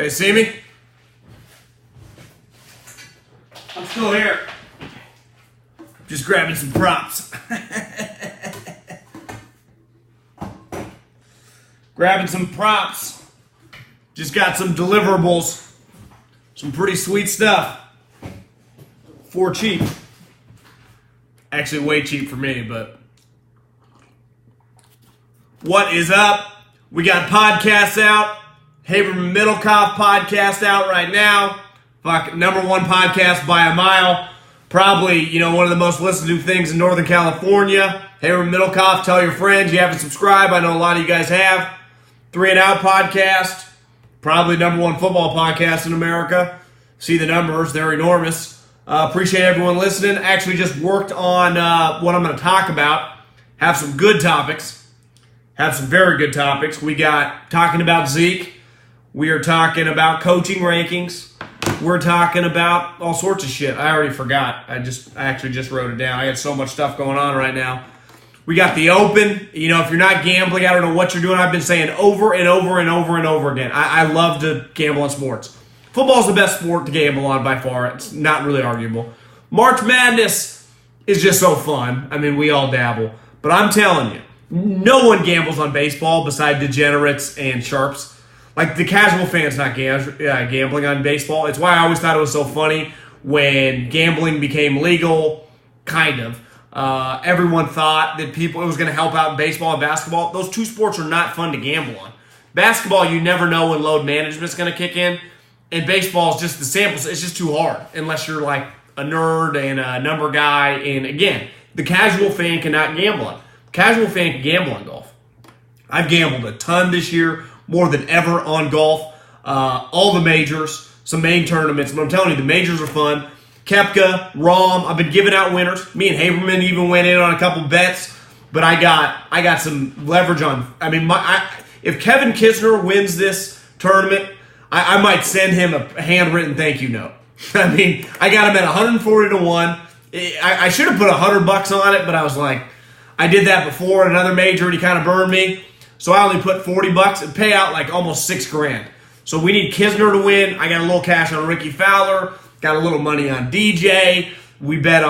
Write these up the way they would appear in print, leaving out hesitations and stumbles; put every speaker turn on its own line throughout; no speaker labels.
You guys see me? I'm still here. Just grabbing some props. Grabbing some props. Just got some deliverables. Some pretty sweet stuff. For cheap. Actually, way cheap for me, but... What is up? We got podcasts out. Haberman Middlekauff podcast out right now. Number one podcast by a mile. Probably, one of the most listened to things in Northern California. Haberman Middlekauff, tell your friends you haven't subscribed. I know a lot of you guys have. 3 and Out podcast. Probably number one football podcast in America. See the numbers, they're enormous. Appreciate everyone listening. Actually just worked on what I'm going to talk about. Have some good topics. Have some very good topics. We got talking about Zeke. We are talking about coaching rankings. We're talking about all sorts of shit. I already forgot. I actually just wrote it down. I got so much stuff going on right now. We got the Open. If you're not gambling, I don't know what you're doing. I've been saying over and over and over and over again. I love to gamble on sports. Football's the best sport to gamble on by far. It's not really arguable. March Madness is just so fun. I mean, we all dabble. But I'm telling you, no one gambles on baseball besides degenerates and sharps. Like, the casual fan's not gambling on baseball. It's why I always thought it was so funny when gambling became legal, kind of. Everyone thought that it was going to help out in baseball and basketball. Those two sports are not fun to gamble on. Basketball, you never know when load management's going to kick in. And baseball is just the samples. It's just too hard unless you're like a nerd and a number guy. And again, the casual fan cannot gamble on. Casual fan can gamble on golf. I've gambled a ton this year, more than ever on golf. All the majors, some main tournaments. But I'm telling you, the majors are fun. Koepka, Rahm, I've been giving out winners. Me and Haberman even went in on a couple bets. But I got some leverage on. I mean, if Kevin Kisner wins this tournament, I might send him a handwritten thank you note. I mean, I got him at 140 to 1. I should have put $100 on it, but I was like, I did that before in another major and he kind of burned me. So I only put $40 and pay out like almost $6,000. So we need Kisner to win. I got a little cash on Ricky Fowler. Got a little money on DJ. I bet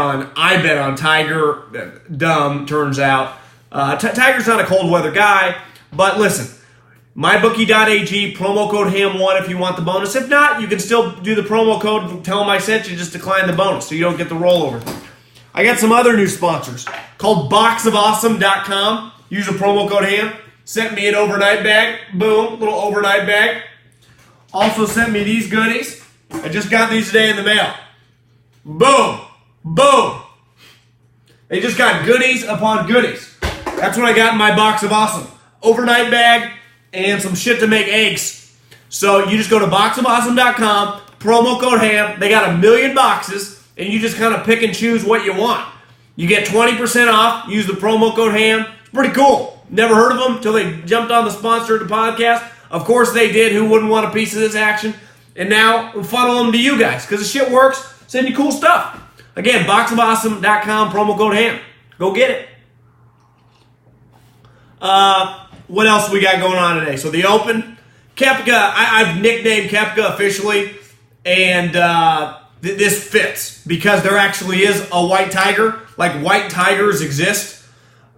on Tiger. Dumb, turns out. Tiger's not a cold weather guy. But listen, mybookie.ag, promo code HAM1 if you want the bonus. If not, you can still do the promo code. Tell them I sent you. Just decline the bonus so you don't get the rollover. I got some other new sponsors called boxofawesome.com. Use the promo code HAM. Sent me an overnight bag. Boom, little overnight bag. Also sent me these goodies. I just got these today in the mail. Boom, boom. They just got goodies upon goodies. That's what I got in my box of awesome. Overnight bag and some shit to make eggs. So you just go to boxofawesome.com, promo code HAM. They got 1 million boxes. And you just kind of pick and choose what you want. You get 20% off. Use the promo code HAM. It's pretty cool. Never heard of them until they jumped on the sponsor of the podcast. Of course they did. Who wouldn't want a piece of this action? And now we'll funnel them to you guys. Because the shit works. Send you cool stuff. Again, boxofawesome.com, promo code HAM. Go get it. What else we got going on today? So the Open. Koepka. I've nicknamed Koepka officially. And... this fits because there actually is a white tiger. Like white tigers exist.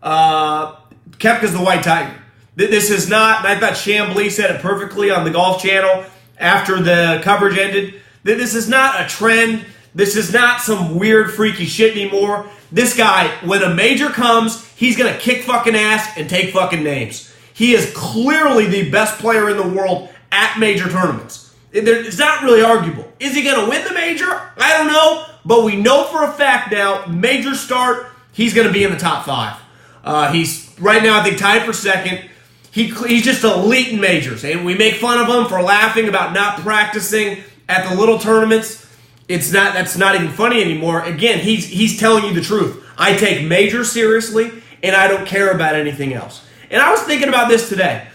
Koepka's the white tiger. This is not, and I thought Chambly said it perfectly on the Golf Channel after the coverage ended. This is not a trend. This is not some weird freaky shit anymore. This guy, when a major comes, he's going to kick fucking ass and take fucking names. He is clearly the best player in the world at major tournaments. It's not really arguable. Is he going to win the major? I don't know. But we know for a fact now, major start, he's going to be in the top 5. He's right now, I think, tied for second. He's just elite in majors. And we make fun of him for laughing about not practicing at the little tournaments. That's not even funny anymore. Again, he's telling you the truth. I take majors seriously, and I don't care about anything else. And I was thinking about this today.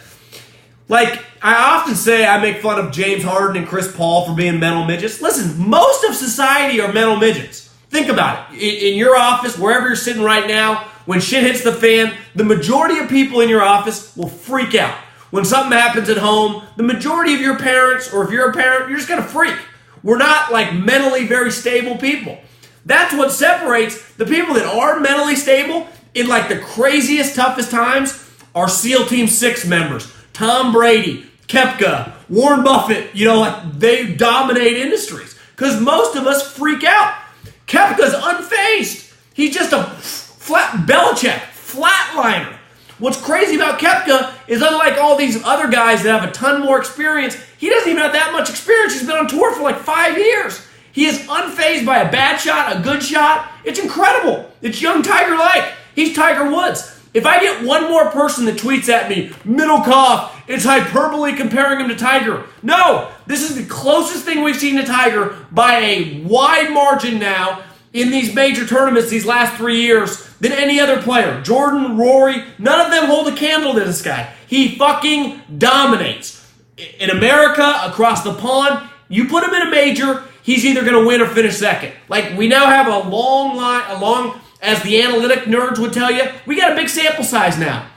Like, I often say I make fun of James Harden and Chris Paul for being mental midgets. Listen, most of society are mental midgets. Think about it. In your office, wherever you're sitting right now, when shit hits the fan, the majority of people in your office will freak out. When something happens at home, the majority of your parents, or if you're a parent, you're just going to freak. We're not like mentally very stable people. That's what separates the people that are mentally stable in like the craziest, toughest times are SEAL Team 6 members. Tom Brady, Koepka, Warren Buffett, like they dominate industries. Because most of us freak out. Koepka's unfazed. He's just a Belichick, flatliner. What's crazy about Koepka is unlike all these other guys that have a ton more experience, he doesn't even have that much experience. He's been on tour for like 5 years. He is unfazed by a bad shot, a good shot. It's incredible. It's young Tiger-like. He's Tiger Woods. If I get one more person that tweets at me, Middlekauff, it's hyperbole comparing him to Tiger. No, this is the closest thing we've seen to Tiger by a wide margin now in these major tournaments these last 3 years than any other player. Jordan, Rory, none of them hold a candle to this guy. He fucking dominates. In America, across the pond, you put him in a major, he's either going to win or finish second. Like, we now have a long, as the analytic nerds would tell you, we got a big sample size now.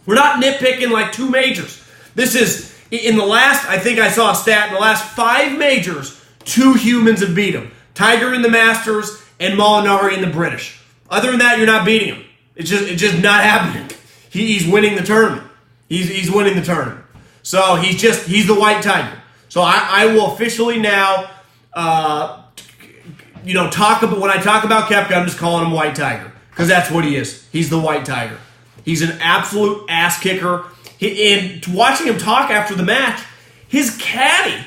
We're not nitpicking like 2 majors. This is, in the last, I think I saw a stat, in the last 5 majors, 2 humans have beat him. Tiger in the Masters and Molinari in the British. Other than that, you're not beating him. It's just not happening. He's winning the tournament. He's winning the tournament. So he's the white tiger. So I will officially now, talk about, when I talk about Koepka, I'm just calling him white tiger. Because that's what he is. He's the white tiger. He's an absolute ass kicker. And watching him talk after the match, his caddy,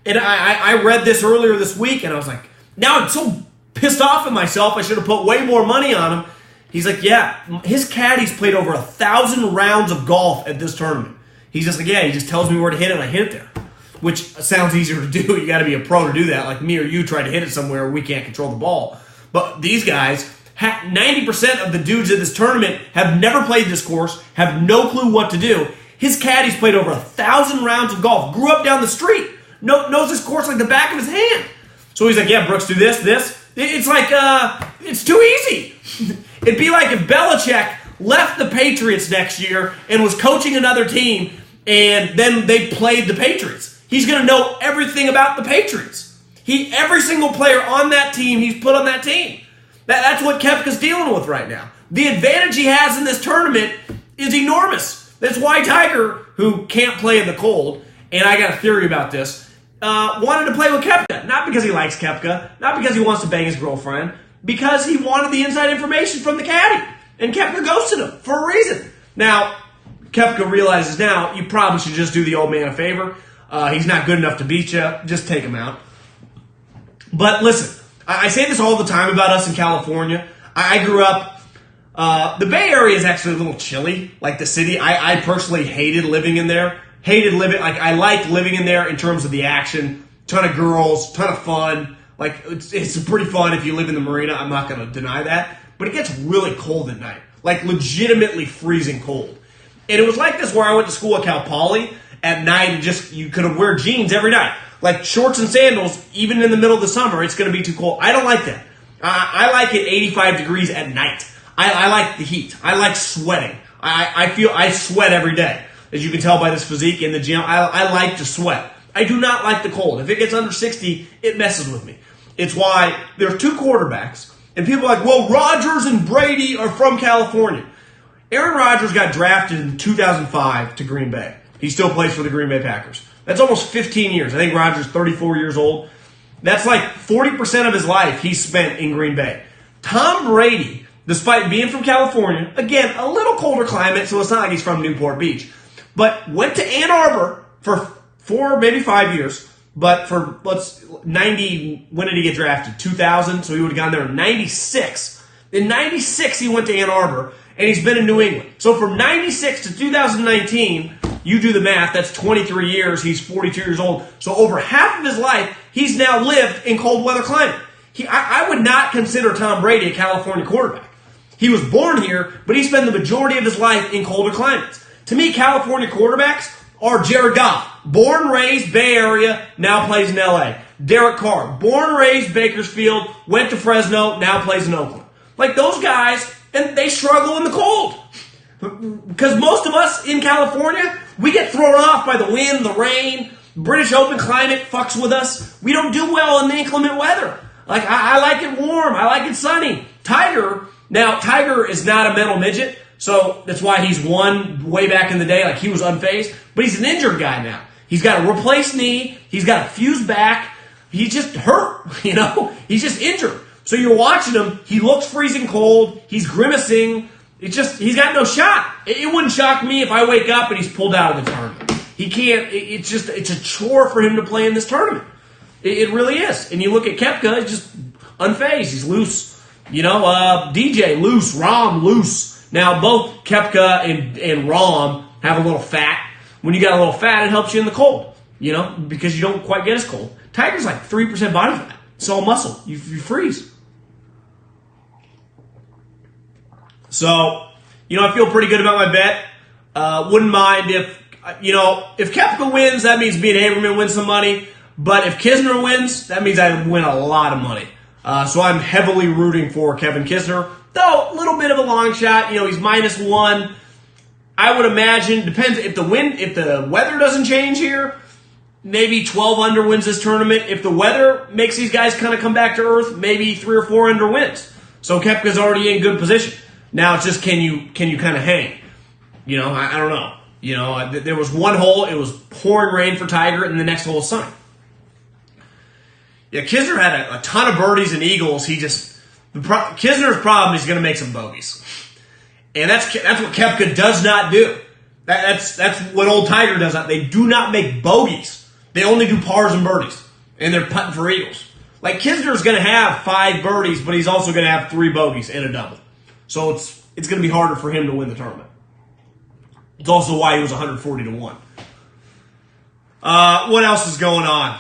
and I read this earlier this week, and I was like, now I'm so pissed off at myself, I should have put way more money on him. He's like, yeah, his caddy's played over 1,000 rounds of golf at this tournament. He's just like, yeah, he just tells me where to hit it, and I hit it there. Which sounds easier to do. You got to be a pro to do that. Like me or you try to hit it somewhere where we can't control the ball. But these guys, 90% of the dudes at this tournament have never played this course, have no clue what to do. His caddy's played over 1,000 rounds of golf, grew up down the street, knows this course like the back of his hand. So he's like, yeah, Brooks, do this. It's like, it's too easy. It'd be like if Belichick left the Patriots next year and was coaching another team and then they played the Patriots. He's going to know everything about the Patriots. Every single player on that team, he's put on that team. That's what Koepka's dealing with right now. The advantage he has in this tournament is enormous. That's why Tiger, who can't play in the cold, and I got a theory about this, wanted to play with Koepka. Not because he likes Koepka, not because he wants to bang his girlfriend, because he wanted the inside information from the caddy. And Koepka ghosted him for a reason. Now, Koepka realizes now you probably should just do the old man a favor. He's not good enough to beat you. Just take him out. But listen, I say this all the time about us in California. I grew up, the Bay Area is actually a little chilly, like the city. I personally hated living in there. I liked living in there in terms of the action. Ton of girls, ton of fun. Like, it's pretty fun if you live in the marina. I'm not going to deny that. But it gets really cold at night. Like, legitimately freezing cold. And it was like this where I went to school at Cal Poly at night, and you could wear jeans every night. Like shorts and sandals, even in the middle of the summer, it's going to be too cold. I don't like that. I like it 85 degrees at night. I like the heat. I like sweating. I sweat every day. As you can tell by this physique in the gym, I like to sweat. I do not like the cold. If it gets under 60, it messes with me. It's why there are 2 quarterbacks, and people are like, well, Rodgers and Brady are from California. Aaron Rodgers got drafted in 2005 to Green Bay. He still plays for the Green Bay Packers. That's almost 15 years. I think Rodgers is 34 years old. That's like 40% of his life he spent in Green Bay. Tom Brady, despite being from California, again, a little colder climate, so it's not like he's from Newport Beach, but went to Ann Arbor for 4, maybe 5 years, but for, 90, when did he get drafted? 2000, so he would have gone there in 96. In 96, he went to Ann Arbor, and he's been in New England. So from 96 to 2019, you do the math, that's 23 years, he's 42 years old. So over half of his life, he's now lived in cold weather climate. I would not consider Tom Brady a California quarterback. He was born here, but he spent the majority of his life in colder climates. To me, California quarterbacks are Jared Goff. Born, raised, Bay Area, now plays in LA. Derek Carr. Born, raised, Bakersfield, went to Fresno, now plays in Oakland. Like those guys, and they struggle in the cold. Because most of us in California, we get thrown off by the wind, the rain. British Open climate fucks with us. We don't do well in the inclement weather. Like, I like it warm. I like it sunny. Tiger is not a mental midget, so that's why he's won way back in the day. Like, he was unfazed. But he's an injured guy now. He's got a replaced knee. He's got a fused back. He's just hurt, He's just injured. So you're watching him. He looks freezing cold. He's grimacing. He's got no shot. It wouldn't shock me if I wake up and he's pulled out of the tournament. He can't, it's a chore for him to play in this tournament. It really is. And you look at Koepka, he's just unfazed. He's loose. DJ, loose. Rahm, loose. Now, both Koepka and Rahm have a little fat. When you got a little fat, it helps you in the cold, because you don't quite get as cold. Tiger's like 3% body fat. It's all muscle. You freeze. So, I feel pretty good about my bet. Wouldn't mind if Koepka wins, that means me and Haberman win some money. But if Kisner wins, that means I win a lot of money. So I'm heavily rooting for Kevin Kisner. Though, a little bit of a long shot. He's -1. I would imagine, depends, if the weather doesn't change here, maybe 12 under wins this tournament. If the weather makes these guys kind of come back to earth, maybe 3 or 4 under wins. So Koepka's already in good position. Now it's just, can you kind of hang? I don't know. There was one hole, it was pouring rain for Tiger, and the next hole was sunny. Yeah, Kisner had a ton of birdies and eagles. Kisner's problem is he's going to make some bogeys. And that's what Koepka does not do. That's what old Tiger does not. They do not make bogeys. They only do pars and birdies. And they're putting for eagles. Like, Kisner's going to have 5 birdies, but he's also going to have 3 bogeys and a double. So it's going to be harder for him to win the tournament. It's also why he was 140 to 1. What else is going on?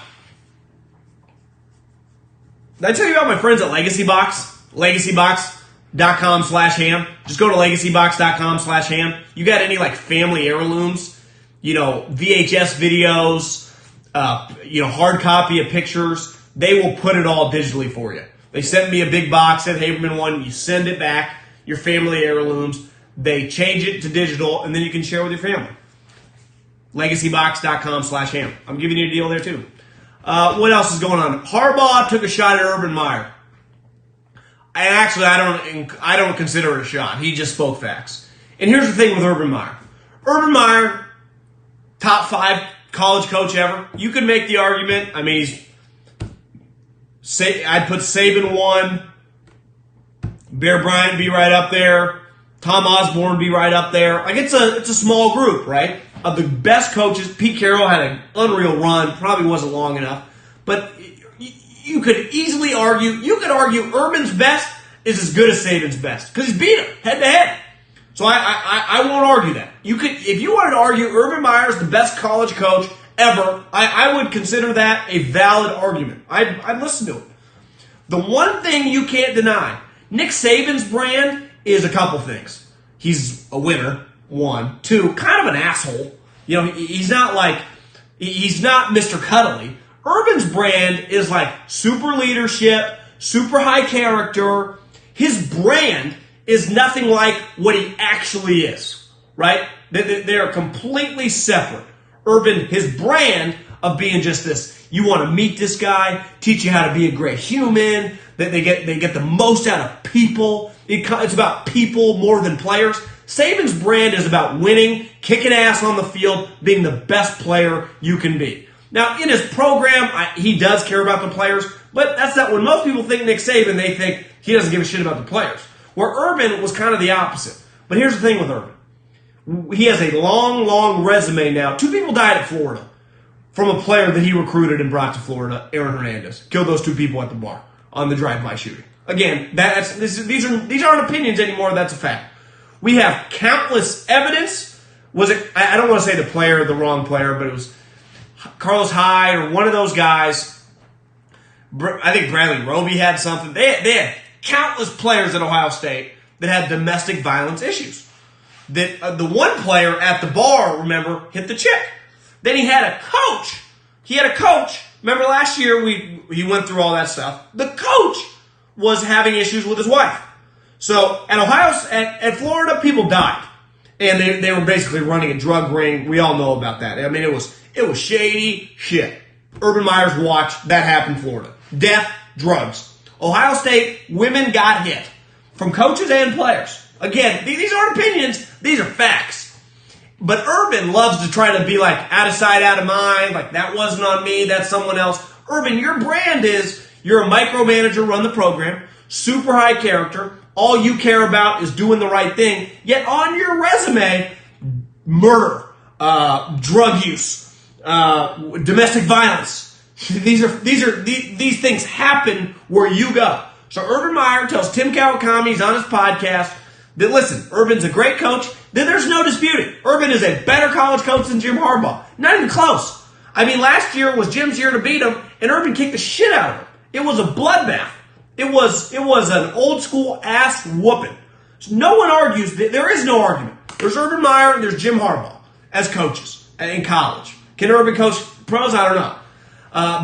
Did I tell you about my friends at Legacy Box? LegacyBox.com/ham. Just go to LegacyBox.com/ham. You got any family heirlooms, VHS videos, hard copy of pictures, they will put it all digitally for you. They sent me a big box, said Haberman one, you send it back, your family heirlooms, they change it to digital, and then you can share with your family. LegacyBox.com/ham. I'm giving you a deal there too. What else is going on? Harbaugh took a shot at Urban Meyer. And actually, I don't consider it a shot. He just spoke facts. And here's the thing with Urban Meyer. Urban Meyer, top 5 college coach ever. You could make the argument. I mean, I'd put Saban 1, Bear Bryant be right up there, Tom Osborne be right up there. It's a small group, right? Of the best coaches. Pete Carroll had an unreal run. Probably wasn't long enough. But you could easily argue, Urban's best is as good as Saban's best. Because he's beat him head to head. So I won't argue that. If you wanted to argue Urban Meyer's the best college coach ever, I would consider that a valid argument. I'd listen to it. The one thing you can't deny, Nick Saban's brand is a couple things. He's a winner, 1. 2, kind of an asshole. He's not Mr. Cuddly. Urban's brand is super leadership, super high character. His brand is nothing like what he actually is, right? They are completely separate. Urban, his brand of being just this, you want to meet this guy, teach you how to be a great human, that they get the most out of people. It's about people more than players. Saban's brand is about winning, kicking ass on the field, being the best player you can be. Now, in his program, he does care about the players, but that's not when most people think Nick Saban, they think he doesn't give a shit about the players. Where Urban was kind of the opposite. But here's the thing with Urban. He has a long, long resume now. 2 people died at Florida from a player that he recruited and brought to Florida, Aaron Hernandez. Killed those 2 people at the bar on the drive-by shooting. Again, these aren't opinions anymore, that's a fact. We have countless evidence. I don't want to say the player, the wrong player, but it was Carlos Hyde or one of those guys. I think Bradley Roby had something. They had countless players at Ohio State that had domestic violence issues. That the one player at the bar, remember, hit the chick. Then he had a coach. Remember last year he went through all that stuff. The coach was having issues with his wife. So at Florida, people died. And they were basically running a drug ring. We all know about that. I mean, it was shady shit. Urban Meyer's watch, that happened in Florida. Death, drugs. Ohio State, women got hit. From coaches and players. Again, these aren't opinions, these are facts. But Urban loves to try to be like out of sight, out of mind, like that wasn't on me, that's someone else. Urban, your brand is you're a micromanager, run the program, super high character, all you care about is doing the right thing, yet on your resume, murder, drug use, domestic violence. These things happen where you go. So Urban Meyer tells Tim Kawakami, he's on his podcast, that listen, Urban's a great coach. Then there's no disputing. Urban is a better college coach than Jim Harbaugh. Not even close. I mean, last year was Jim's year to beat him, and Urban kicked the shit out of him. It was a bloodbath. It was an old school ass whooping. So no one argues. There is no argument. There's Urban Meyer and there's Jim Harbaugh as coaches in college. Can Urban coach pros? I don't know.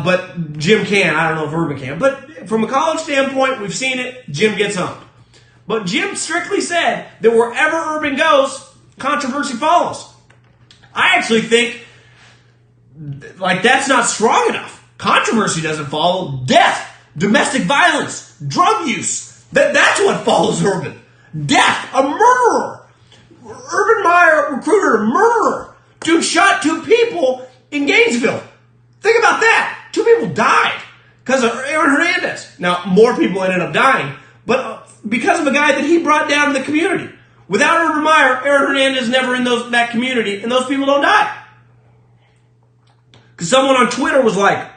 But Jim can. I don't know if Urban can. But from a college standpoint, we've seen it. Jim gets humped. But Jim strictly said that wherever Urban goes, controversy follows. I actually think like that's not strong enough. Controversy doesn't follow. Death, domestic violence, drug use. That's what follows Urban. Death, a murderer. Urban Meyer recruited a murderer. Dude shot 2 people in Gainesville. Think about that. 2 people died because of Aaron Hernandez. Now, more people ended up dying, but because of a guy that he brought down in the community. Without Urban Meyer, Aaron Hernandez is never in that community, and those people don't die. Because someone on Twitter was like,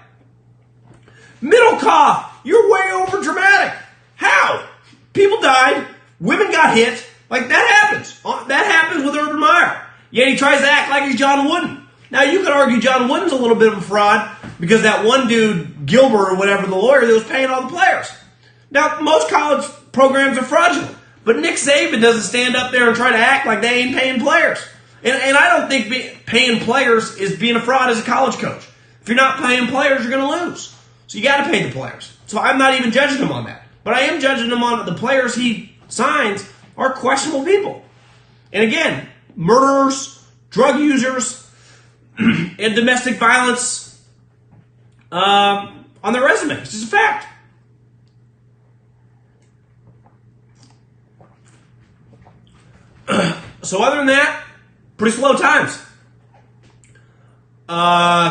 Middlekauff, you're way over dramatic. How? People died. Women got hit. Like, that happens. That happens with Urban Meyer. Yet he tries to act like he's John Wooden. Now, you could argue John Wooden's a little bit of a fraud because that one dude, Gilbert or whatever, the lawyer, that was paying all the players. Now, most college programs are fraudulent, but Nick Saban doesn't stand up there and try to act like they ain't paying players. And I don't think paying players is being a fraud as a college coach. If you're not paying players, you're going to lose. So you got to pay the players. So I'm not even judging him on that. But I am judging him on the players he signs are questionable people. And again, murderers, drug users, and domestic violence on their resume. It's just a fact. So other than that, pretty slow times.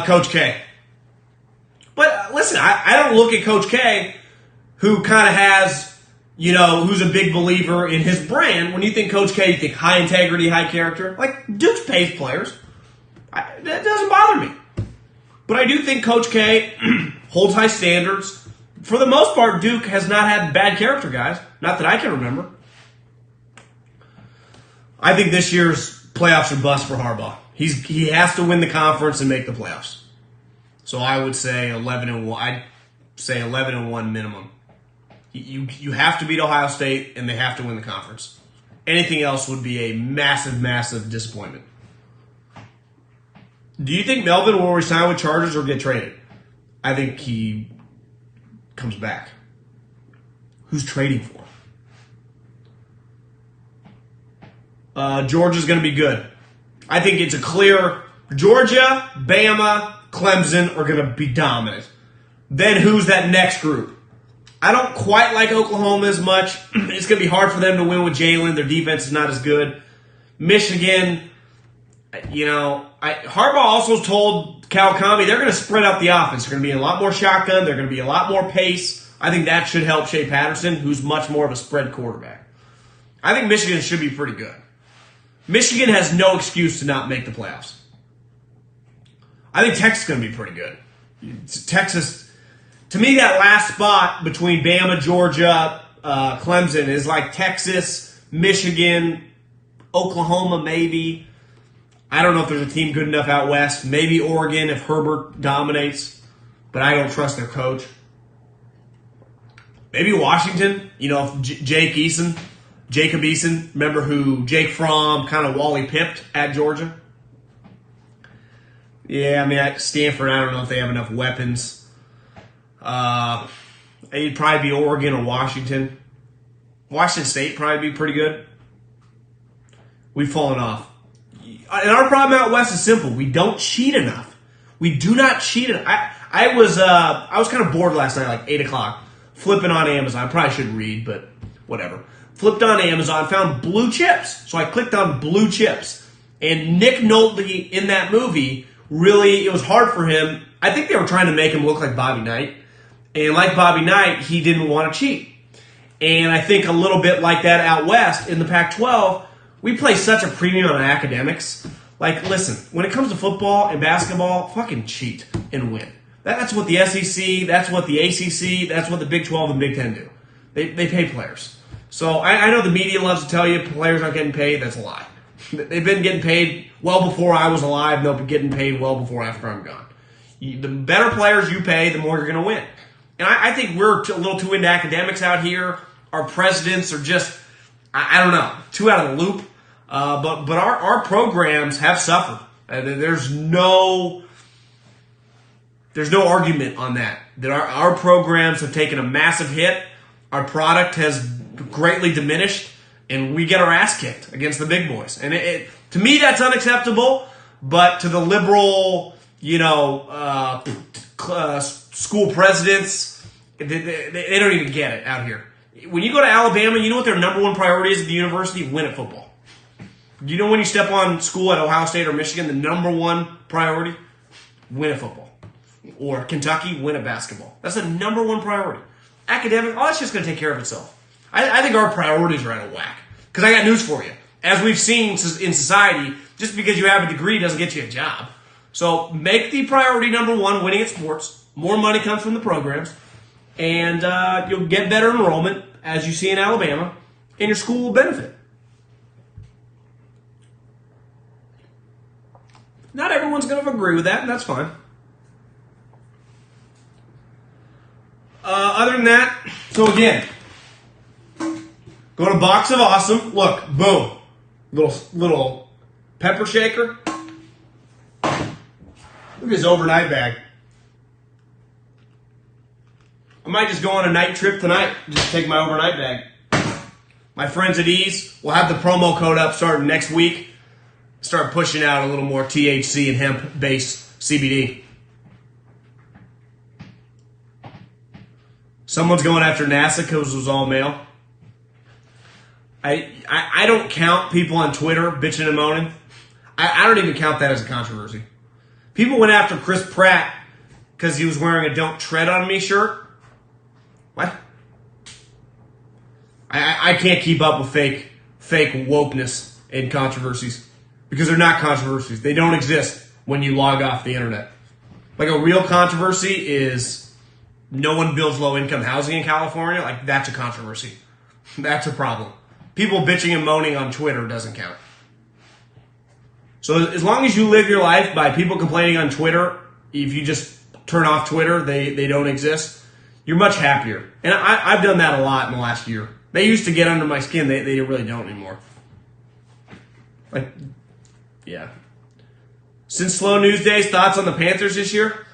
Coach K. But listen, I don't look at Coach K, who kind of has, who's a big believer in his brand. When you think Coach K, you think high integrity, high character. Like, Duke's pays players. That doesn't bother me. But I do think Coach K holds high standards. For the most part, Duke has not had bad character guys. Not that I can remember. I think this year's playoffs are bust for Harbaugh. He has to win the conference and make the playoffs. So I would say 11-1. I'd say 11-1 minimum. You have to beat Ohio State and they have to win the conference. Anything else would be a massive, massive disappointment. Do you think Melvin will resign with Chargers or get traded? I think he comes back. Who's trading for him? Georgia's going to be good. I think it's a clear Georgia, Bama, Clemson are going to be dominant. Then who's that next group? I don't quite like Oklahoma as much. It's going to be hard for them to win with Jalen. Their defense is not as good. Michigan, Harbaugh also told Kawakami they're going to spread out the offense. They're going to be a lot more shotgun. They're going to be a lot more pace. I think that should help Shea Patterson, who's much more of a spread quarterback. I think Michigan should be pretty good. Michigan has no excuse to not make the playoffs. I think Texas is going to be pretty good. Texas, to me, that last spot between Bama, Georgia, Clemson is like Texas, Michigan, Oklahoma, maybe. I don't know if there's a team good enough out west. Maybe Oregon if Herbert dominates, but I don't trust their coach. Maybe Washington, if Jacob Eason, remember who Jake Fromm kind of Wally pipped at Georgia? Yeah, at Stanford, I don't know if they have enough weapons. It'd probably be Oregon or Washington. Washington State probably be pretty good. we've fallen off. And our problem out west is simple. We don't cheat enough. We do not cheat enough. I was kind of bored last night, like 8 o'clock, flipping on Amazon. I probably shouldn't read, but whatever. Flipped on Amazon, found Blue Chips. So I clicked on Blue Chips. And Nick Nolte in that movie, really, it was hard for him. I think they were trying to make him look like Bobby Knight. And like Bobby Knight, he didn't want to cheat. And I think a little bit like that out west in the Pac-12, we place such a premium on academics. Like, listen, when it comes to football and basketball, fucking cheat and win. That's what the SEC, that's what the ACC, that's what the Big 12 and Big 10 do. They pay players. So I know the media loves to tell you players aren't getting paid. That's a lie. They've been getting paid well before I was alive. They'll be getting paid well before after I'm gone. The better players you pay, the more you're going to win. And I think we're a little too into academics out here. Our presidents are just, I don't know, too out of the loop. But our programs have suffered. There's no argument on that. That our programs have taken a massive hit. Our product has greatly diminished, and we get our ass kicked against the big boys. And to me, that's unacceptable. But to the liberal, school presidents, they don't even get it out here. When you go to Alabama, you know what their number one priority is at the university? Win at football. You know when you step on school at Ohio State or Michigan, the number one priority? Win at football. Or Kentucky, win at basketball. That's the number one priority. Academic, that's just going to take care of itself. I think our priorities are out of whack. Because I got news for you. As we've seen in society, just because you have a degree doesn't get you a job. So make the priority number one, winning at sports. More money comes from the programs. And you'll get better enrollment, as you see in Alabama, and your school will benefit. Not everyone's going to agree with that, and that's fine. Other than that, so again, go to Box of Awesome. Look, boom. Little pepper shaker. Look at this overnight bag. I might just go on a night trip tonight. Just take my overnight bag. My friends at Ease will have the promo code up starting next week. Start pushing out a little more THC and hemp-based CBD. Someone's going after NASA because it was all male. I don't count people on Twitter bitching and moaning. I don't even count that as a controversy. People went after Chris Pratt because he was wearing a "Don't Tread on Me" shirt. What? I can't keep up with fake wokeness and controversies because they're not controversies. They don't exist when you log off the internet. Like a real controversy is no one builds low-income housing in California. Like, that's a controversy. That's a problem. People bitching and moaning on Twitter doesn't count. So as long as you live your life by people complaining on Twitter, if you just turn off Twitter, they don't exist, you're much happier. And I've done that a lot in the last year. They used to get under my skin. They really don't anymore. Like, yeah. Since slow news days, thoughts on the Panthers this year?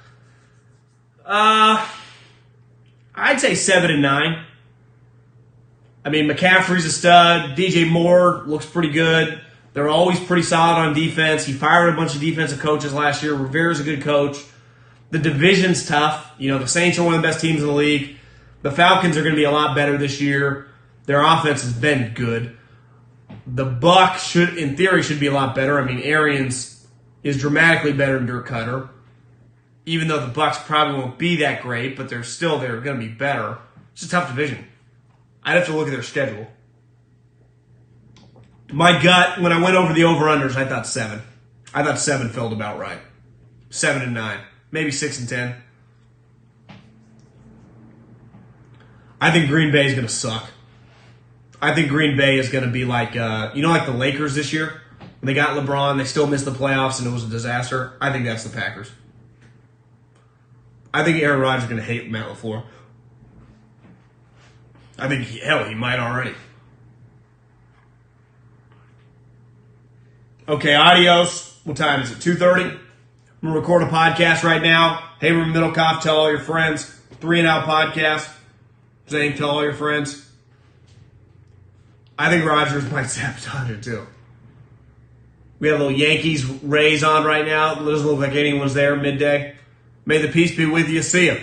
I'd say 7-9. I mean, McCaffrey's a stud. DJ Moore looks pretty good. They're always pretty solid on defense. He fired a bunch of defensive coaches last year. Rivera's a good coach. The division's tough. The Saints are one of the best teams in the league. The Falcons are going to be a lot better this year. Their offense has been good. The Bucs in theory, should be a lot better. I mean, Arians is dramatically better than Dirk Cutter. Even though the Bucs probably won't be that great, but they're going to be better. It's a tough division. I'd have to look at their schedule. My gut, when I went over the over-unders, I thought 7. I thought 7 felt about right. 7-9. Maybe 6-10. I think Green Bay is going to suck. I think Green Bay is going to be like, like the Lakers this year? When they got LeBron, they still missed the playoffs, and it was a disaster. I think that's the Packers. I think Aaron Rodgers is going to hate Matt LaFleur. I think, he might already. Okay, adios. What time is it? 2:30? I'm going to record a podcast right now. Hey, we're Middlekauff. Tell all your friends. 3 and Out podcast. Zane, tell all your friends. I think Rodgers might sabotage it too. We got a little Yankees Rays on right now. It doesn't look like anyone's there midday. May the peace be with you. See ya.